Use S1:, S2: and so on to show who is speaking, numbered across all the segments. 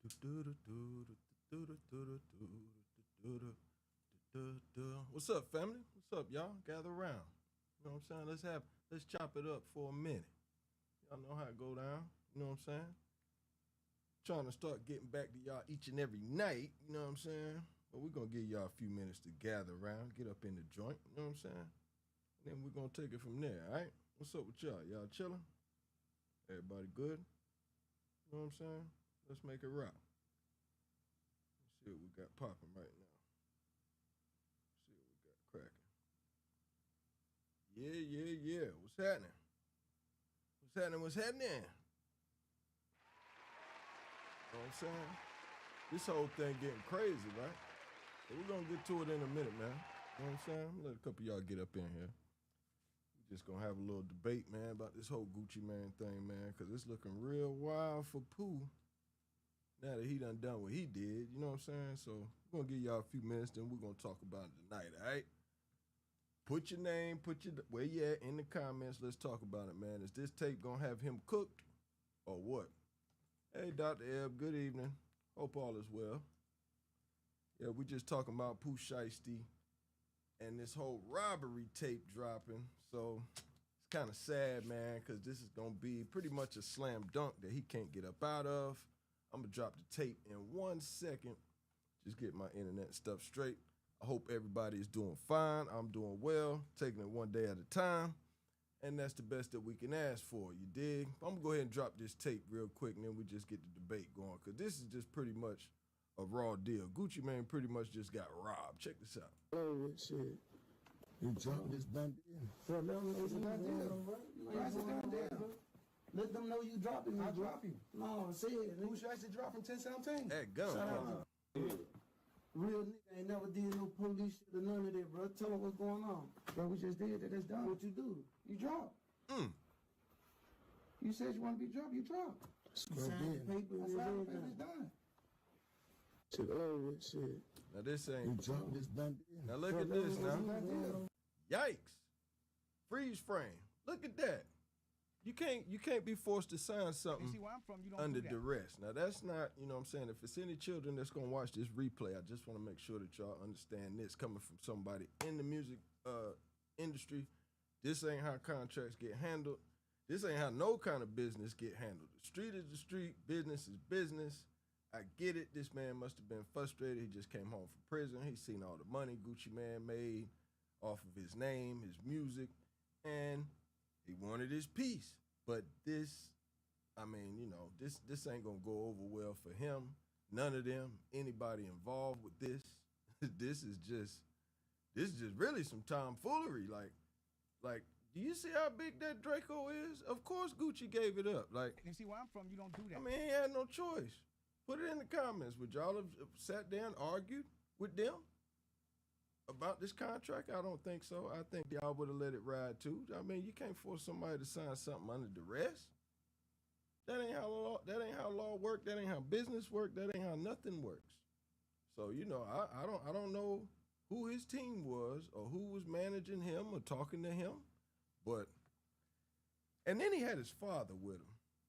S1: What's up, family? What's up, y'all? Gather around. You know what I'm saying? Let's chop it up for a minute. Y'all know how it go down. You know what I'm saying? Trying to start getting back to y'all each and every night. You know what I'm saying? But we're gonna give y'all a few minutes to gather around, get up in the joint. You know what I'm saying? And then we're gonna take it from there. All right? What's up with y'all? Y'all chilling? Everybody good? You know what I'm saying? Let's make it rock. Let's see what we got popping right now. See what we got cracking. Yeah. What's happening? What's happening? You know what I'm saying? This whole thing getting crazy, right? So we're gonna get to it in a minute, man. You know what I'm saying? Let a couple of y'all get up in here. We're just gonna have a little debate, man, about this whole Gucci Mane thing, man, because it's looking real wild for Pooh now that he done what he did. You know what I'm saying? So we're gonna give y'all a few minutes, then we're gonna talk about it tonight, all right? Put your name, where you at in the comments. Let's talk about it, man. Is this tape gonna have him cooked or what? Hey, Dr. Ebb, good evening. Hope all is well. Yeah, we just talking about Pooh Shiesty and this whole robbery tape dropping. So it's kind of sad, man, because this is going to be pretty much a slam dunk that he can't get up out of. I'm going to drop the tape in 1 second. Just get my internet stuff straight. I hope everybody is doing fine. I'm doing well, taking it one day at a time. And that's the best that we can ask for, you dig? I'm going to go ahead and drop this tape real quick, and then we just get the debate going, because this is just pretty much a raw deal. Gucci Mane pretty much just got robbed. Check this out.
S2: Oh, shit. You dropped this done deal. Bro, let them know it's a done deal. It's a done deal. Let them know you dropping me. I drop you. No, say it. Who should actually drop from 1017?
S1: That gun.
S2: Real nigga ain't never did no police shit or none of that, bro. Tell them what's going on. Bro, we just did that. That's done. What you do? You drop. You said you want to be dropped. You drop. You signed the paper. I signed the paper. It's done. Shit, oh, shit.
S1: Now this ain't.
S2: You dropped this done deal.
S1: Now look at this now. Yikes. Freeze frame. Look at that. You can't be forced to sign something under duress. Now that's not, you know what I'm saying, if it's any children that's gonna watch this replay, I just want to make sure that y'all understand this coming from somebody in the music industry. This ain't how contracts get handled. This ain't how no kind of business get handled. The street is the street, business is business. I get it. This man must have been frustrated. He just came home from prison. He's seen all the money Gucci Mane made off of his name, his music, and he wanted his piece. But this, I mean, you know, this ain't gonna go over well for him. None of them, anybody involved with this. This is just really some tomfoolery. Like, do you see how big that Draco is? Of course Gucci gave it up. Like,
S3: you see where I'm from, you don't do that.
S1: I mean, he had no choice. Put it in the comments. Would y'all have sat there and argued with them about this contract? I don't think so. I think y'all would have let it ride too. I mean, you can't force somebody to sign something under duress. That ain't how law work. That ain't how business work. That ain't how nothing works. So, you know, I don't know who his team was or who was managing him or talking to him, but and then he had his father with him.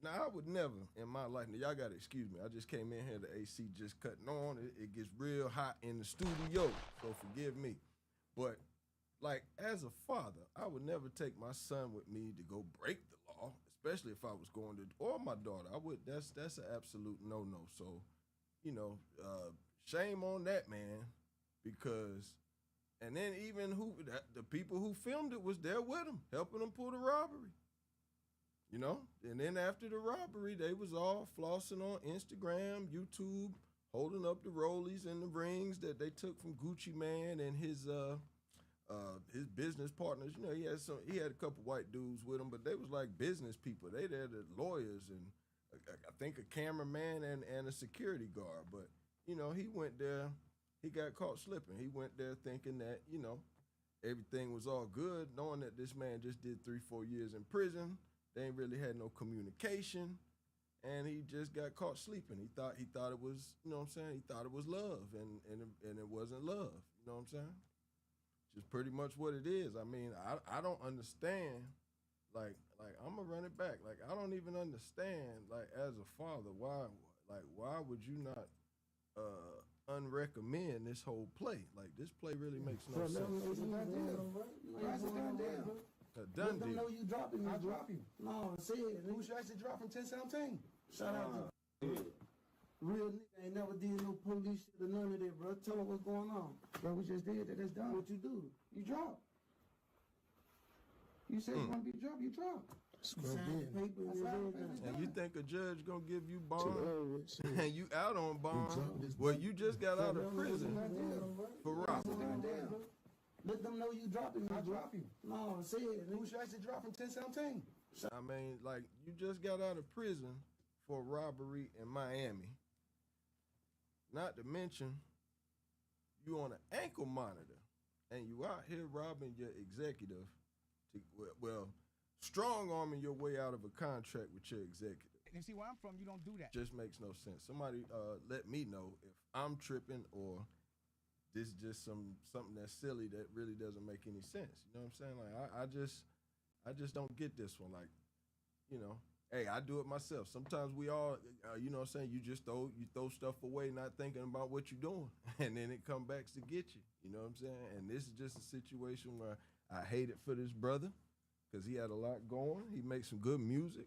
S1: Now, I would never in my life, now y'all got to excuse me, I just came in here, the AC just cutting on. It gets real hot in the studio, so forgive me. But, like, as a father, I would never take my son with me to go break the law, especially if I was going to, or my daughter. I would, that's an absolute no-no. So, you know, shame on that, man, because, and then even the people who filmed it was there with him, helping him pull the robbery. You know, and then after the robbery, they was all flossing on Instagram, YouTube, holding up the rollies and the rings that they took from Gucci Mane and his business partners. You know, he had a couple white dudes with him, but they was like business people. They there, the lawyers and I think a cameraman and a security guard. But you know, he went there, he got caught slipping. He went there thinking that, you know, everything was all good, knowing that this man just did 3-4 years in prison. They ain't really had no communication, and he just got caught sleeping. He thought it was, you know what I'm saying? He thought it was love, and it wasn't love. You know what I'm saying? Just pretty much what it is. I mean, I don't understand. Like I'm gonna run it back. Like I don't even understand. Like as a father, why like, why would you not unrecommend this whole play? Like, this play really makes no sense.
S2: It's a done deal. It's a done deal.
S1: A done
S2: Let them
S1: deal.
S2: know you dropping me. I drop you. No, say it. Who should actually drop from 1017? Shout out to real nigga ain't never did no police shit or none of that, bro. Tell them what's going on. Bro, we just did that. That's done. What you do? You drop. You said you want to be dropped, you drop.
S1: And you think a judge gonna give you bond and you out on bond? Well, you just got out of prison for robbery.
S2: Let them know you dropping me. I drop you. No, say it. Who should actually drop from 1017?
S1: I mean, like, you just got out of prison for robbery in Miami. Not to mention, you on an ankle monitor, and you out here robbing your executive, well, strong-arming your way out of a contract with your executive.
S3: And see, where I'm from, you don't do that.
S1: Just makes no sense. Somebody let me know if I'm tripping or this is just something that's silly that really doesn't make any sense. You know what I'm saying? Like, I just don't get this one. Like, you know, hey, I do it myself. Sometimes we all, you know what I'm saying, you throw stuff away not thinking about what you're doing, and then it comes back to get you. You know what I'm saying? And this is just a situation where I hate it for this brother because he had a lot going. He makes some good music.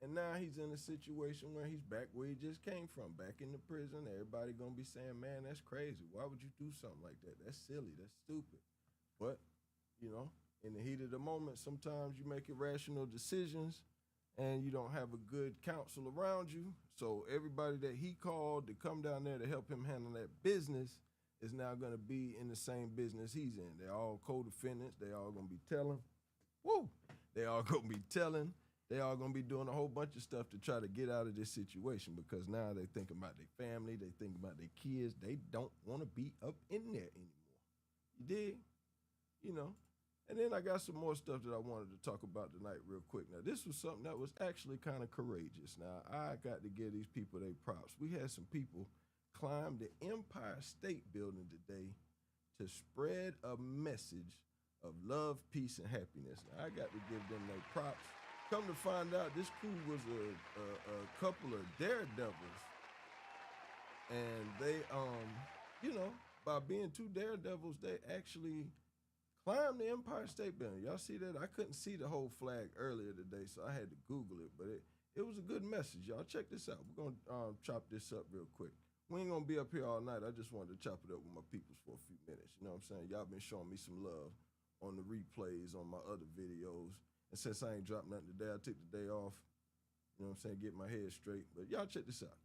S1: And now he's in a situation where he's back where he just came from, back in the prison. Everybody gonna be saying, man, that's crazy. Why would you do something like that? That's silly, that's stupid. But, you know, in the heat of the moment, sometimes you make irrational decisions and you don't have a good counsel around you. So everybody that he called to come down there to help him handle that business is now gonna be in the same business he's in. They're all co-defendants. They all gonna be telling. They all gonna be telling. They all gonna be doing a whole bunch of stuff to try to get out of this situation because now they thinking about their family, they think about their kids. They don't want to be up in there anymore. You dig? You know. And then I got some more stuff that I wanted to talk about tonight real quick. Now, this was something that was actually kind of courageous. Now, I got to give these people their props. We had some people climb the Empire State Building today to spread a message of love, peace, and happiness. Now, I got to give them their props. Come to find out, this crew was a couple of daredevils, and they, you know, by being two daredevils, they actually climbed the Empire State Building. Y'all see that? I couldn't see the whole flag earlier today, so I had to Google it, but it was a good message. Y'all check this out. We're gonna chop this up real quick. We ain't gonna be up here all night. I just wanted to chop it up with my peoples for a few minutes. You know what I'm saying? Y'all been showing me some love on the replays on my other videos. And since I ain't dropped nothing today, I took the day off, you know what I'm saying, get my head straight. But y'all check this out.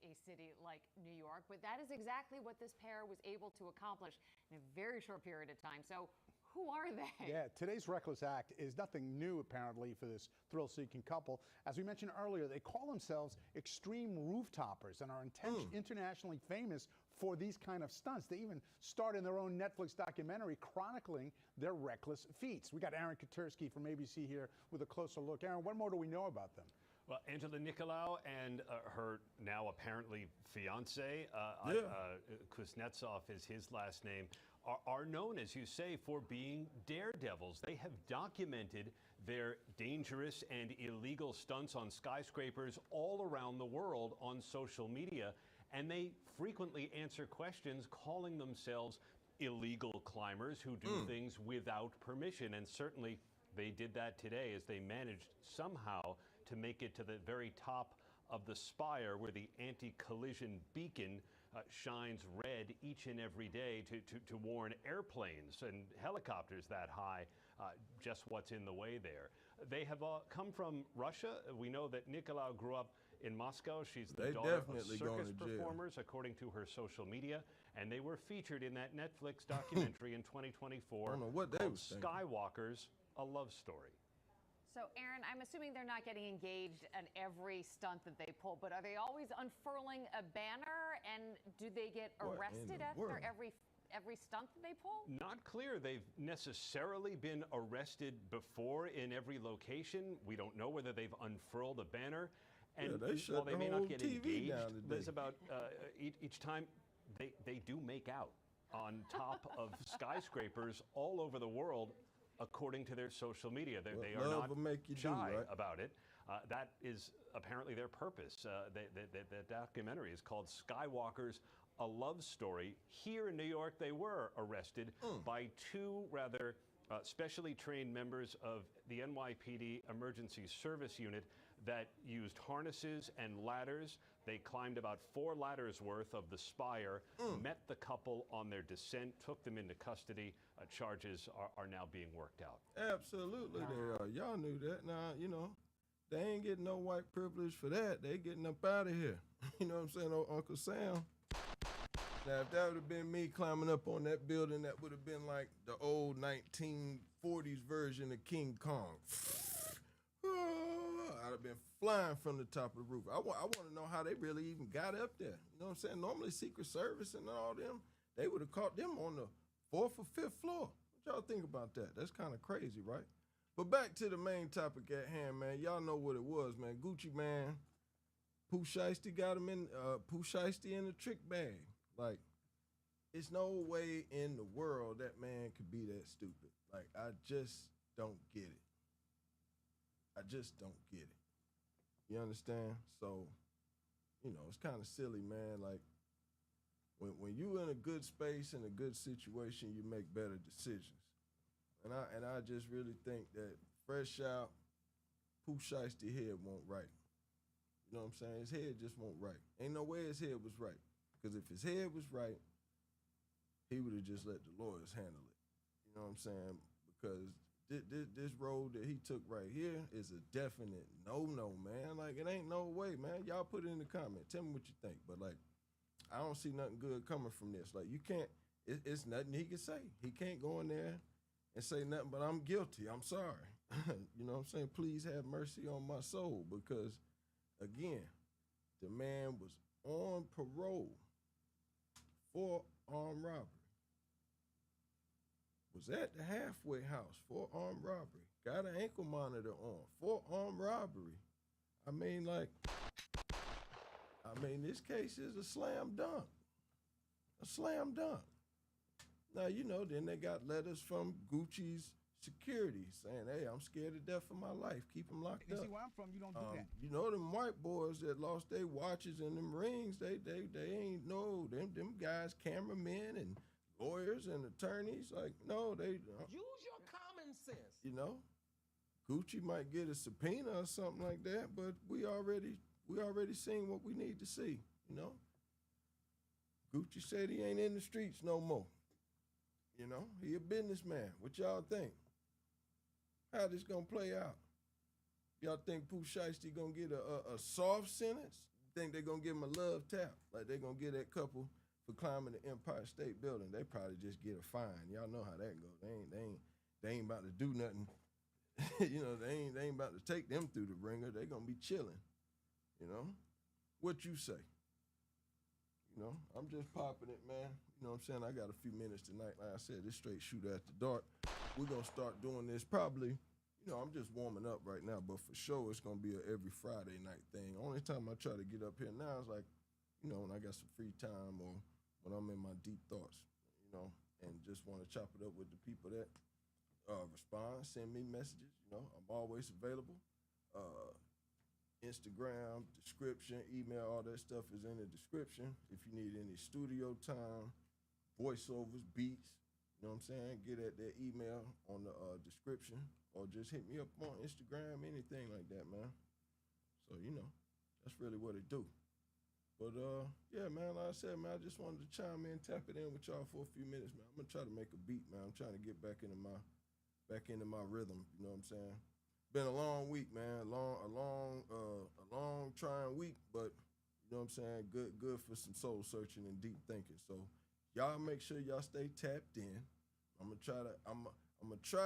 S4: A city like New York, but that is exactly what this pair was able to accomplish in a very short period of time. So who are they?
S3: Yeah, today's reckless act is nothing new, apparently, for this thrill-seeking couple. As we mentioned earlier, they call themselves extreme rooftopers and are internationally famous for these kind of stunts. They even starred in their own Netflix documentary chronicling their reckless feats. We got Aaron Katersky from ABC here with a closer look. Aaron, what more do we know about them?
S5: Well, Angela Nicolau and her now apparently fiance, Kuznetsov is his last name, are known, as you say, for being daredevils. They have documented their dangerous and illegal stunts on skyscrapers all around the world on social media, and they frequently answer questions calling themselves illegal climbers who do things without permission, and certainly they did that today as they managed somehow to make it to the very top of the spire where the anti-collision beacon shines red each and every day to warn airplanes and helicopters that high just what's in the way there. They have come from Russia. We know that Nicolau grew up in Moscow. She's the daughter of circus performers, according to her social media, and they were featured in that Netflix documentary in 2024
S1: I don't know what they
S5: called
S1: was thinking.
S5: Skywalkers, A Love Story.
S4: So, Aaron, I'm assuming they're not getting engaged in every stunt that they pull, but are they always unfurling a banner? And do they get arrested after every stunt that they pull?
S5: Not clear they've necessarily been arrested before in every location. We don't know whether they've unfurled a banner. And
S1: they
S5: while they may not get
S1: TV
S5: engaged, there's about each time they do make out on top of skyscrapers all over the world, according to their social media. They are not shy about it. That is apparently their purpose. The documentary is called Skywalker's A Love Story. Here in New York, they were arrested by two rather specially trained members of the NYPD Emergency Service Unit that used harnesses and ladders. They climbed about 4 ladders worth of the spire, met the couple on their descent, took them into custody. Charges are now being worked out.
S1: Absolutely they are. Y'all knew that. Now, you know, they ain't getting no white privilege for that. They getting up out of here. You know what I'm saying? Oh, Uncle Sam. Now, if that would have been me climbing up on that building, that would have been like the old 1940s version of King Kong. I'd have been flying from the top of the roof. I want to know how they really even got up there. You know what I'm saying? Normally Secret Service and all them, they would have caught them on the 4th or 5th floor. What y'all think about that? That's kind of crazy, right? But back to the main topic at hand, man. Y'all know what it was, man. Gucci man, Pooh Shiesty got him in, Pooh Shiesty in the trick bag. Like, it's no way in the world that man could be that stupid. Like, I just don't get it. I just don't get it. You understand? So, you know, it's kind of silly, man. Like, when you in a good space, in a good situation, you make better decisions. And I just really think that fresh out, Pooh Shiesty head won't right. You know what I'm saying? His head just won't right. Ain't no way his head was right. Because if his head was right, he would have just let the lawyers handle it. You know what I'm saying? Because this road that he took right here is a definite no-no, man. Like, it ain't no way, man. Y'all put it in the comment. Tell me what you think. But, like, I don't see nothing good coming from this. Like, you can't, it's nothing he can say. He can't go in there and say nothing but I'm guilty. I'm sorry. You know what I'm saying? Please have mercy on my soul. Because, again, the man was on parole for armed robbery. Was at the halfway house for armed robbery. Got an ankle monitor on for armed robbery. I mean, this case is a slam dunk. A slam dunk. Now, you know, then they got letters from Gucci's security saying, hey, I'm scared to death for my life. Keep them locked up.
S3: See, where I'm from, you don't do that.
S1: You know, them white boys that lost their watches and them rings, they ain't no, them guys, cameramen and lawyers and attorneys, like, no, they don't.
S6: Use your common sense.
S1: You know, Gucci might get a subpoena or something like that, but we already seen what we need to see, you know. Gucci said he ain't in the streets no more. You know, he a businessman. What y'all think? How this gonna play out? Y'all think Pooh Shiesty gonna get a soft sentence? Think they gonna give him a love tap? Like they gonna get that couple for climbing the Empire State Building? They probably just get a fine. Y'all know how that goes. They ain't about to do nothing. You know, they ain't about to take them through the ringer. They gonna be chilling. You know? What you say? You know, I'm just popping it, man. You know what I'm saying? I got a few minutes tonight. Like I said, this straight shooter at the dark. We're going to start doing this probably, you know, I'm just warming up right now, but for sure it's going to be a every Friday night thing. Only time I try to get up here now is like, you know, when I got some free time or when I'm in my deep thoughts, you know, and just want to chop it up with the people that respond, send me messages. You know, I'm always available. Instagram, description, email, all that stuff is in the description. If you need any studio time, voiceovers, beats, you know what I'm saying, get at that email on the description or just hit me up on Instagram, anything like that, man. So, you know, that's really what it do. But, yeah, man, like I said, man, I just wanted to chime in, tap it in with y'all for a few minutes, man. I'm going to try to make a beat, man. I'm trying to get back into my rhythm, you know what I'm saying? Been a long week, man. A long trying week, but you know what I'm saying? Good for some soul searching and deep thinking. So y'all make sure y'all stay tapped in. I'm gonna try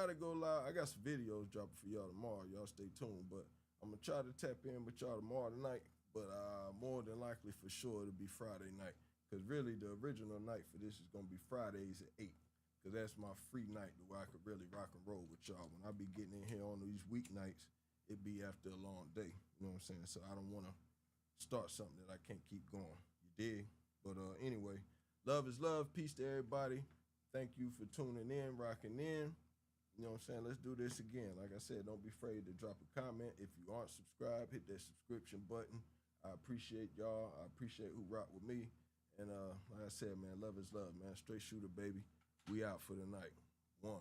S1: to go live. I got some videos dropping for y'all tomorrow. Y'all stay tuned. But I'm gonna try to tap in with y'all tomorrow night. But more than likely for sure it'll be Friday night. Cause really the original night for this is gonna be Fridays at 8. Because that's my free night where I could really rock and roll with y'all. When I be getting in here on these weeknights, it be after a long day. You know what I'm saying? So I don't want to start something that I can't keep going. You dig? But anyway, love is love. Peace to everybody. Thank you for tuning in, rocking in. You You know what I'm saying? Let's do this again. Like I said, don't be afraid to drop a comment. If you aren't subscribed, hit that subscription button. I appreciate y'all. I appreciate who rock with me. And like I said, man, love is love, man. Straight shooter, baby. We out for the night. One.